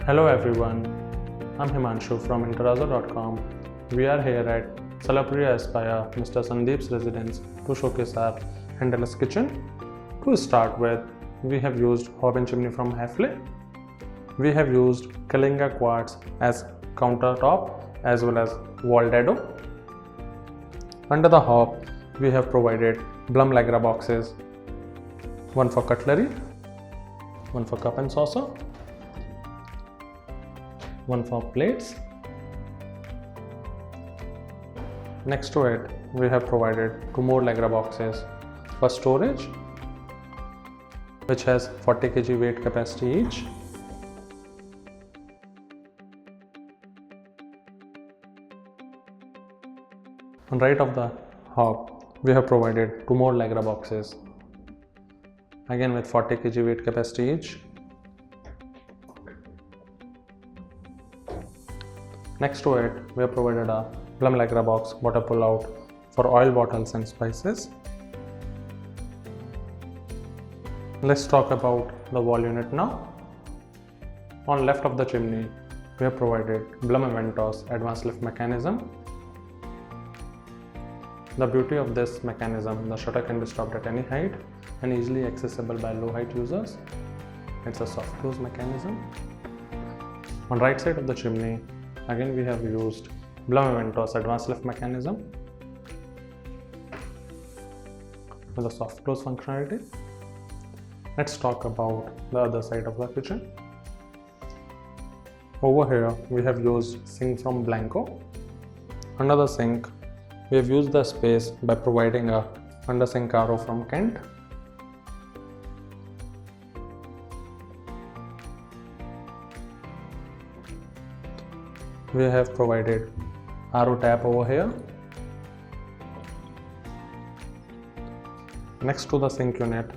Hello everyone, I'm Himanshu from Interazzo.com. We are here at Salarpuria Aspire, Mr. Sandeep's residence to showcase our Handleless kitchen. To start with, we have used Hob Chimney from Hafele. We have used Kalinga Quartz as countertop as well as wall dado. Under the hob, we have provided Blum Legraboxes, one for cutlery, one for cup and saucer, one for plates. Next to it, we have provided two more Legraboxes for storage, which has 40 kg weight capacity each. On right of the hob, we have provided two more Legraboxes, again with 40 kg weight capacity each. Next to it, we have provided a Blum Legrabox water pull out for oil bottles and spices. Let's talk about the wall unit now. On left of the chimney, we have provided Blum Aventos advanced lift mechanism. The beauty of this mechanism, the shutter can be stopped at any height and easily accessible by low height users. It's a soft close mechanism. On right side of the chimney, again we have used Blum Aventos advanced lift mechanism with a soft close functionality. Let's talk about the other side of the kitchen. Over here we have used sink from Blanco. Under the sink, we have used the space by providing a under sink RO from Kent. We have provided RO tap over here. Next to the sink unit,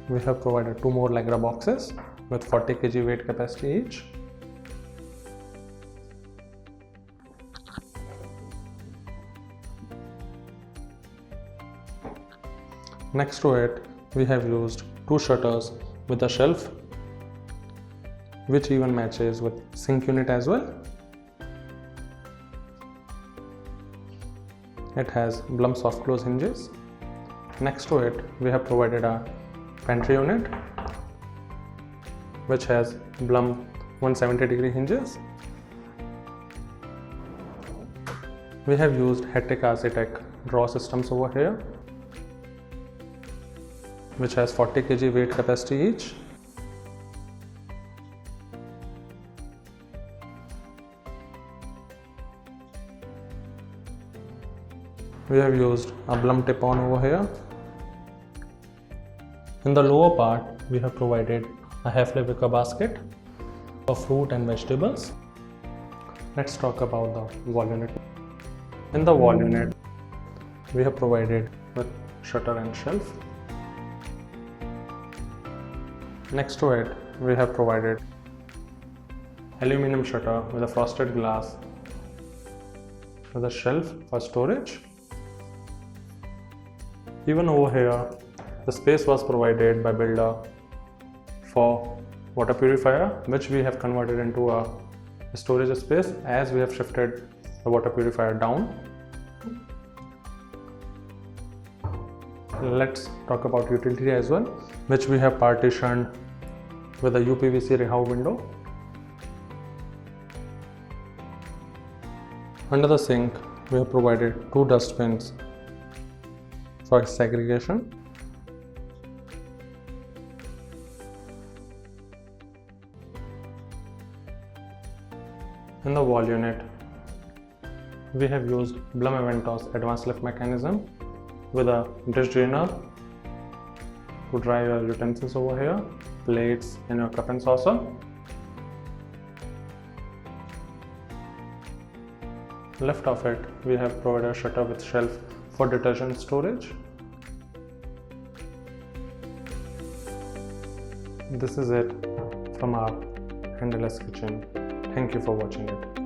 we have provided two more Legraboxes with 40 kg weight capacity each. Next to it, we have used two shutters with a shelf, which even matches with sink unit as well. It has Blum soft close hinges. Next to it, we have provided a pantry unit, which has Blum 170-degree hinges. We have used Hettich Arcitech Drawer Systems over here, which has 40 kg weight capacity each. We have used a Blum tip on over here. In the lower part, we have provided a Hafele wicker basket for fruit and vegetables. Let's talk about the wall unit. In the wall unit, we have provided with shutter and shelf. Next to it, we have provided aluminum shutter with a frosted glass with a shelf for storage. Even over here, the space was provided by builder for water purifier, which we have converted into a storage space as we have shifted the water purifier down. Let's talk about utility as well, which we have partitioned with a UPVC Rehob window. Under the sink, we have provided two dustbins for segregation. In the wall unit, we have used Blum Aventos advanced lift mechanism with a dish drainer to dry your utensils over here, plates and your cup and saucer. Left of it, we have provided a shutter with shelf for detergent storage. This is it from our Handleless kitchen. Thank you for watching it.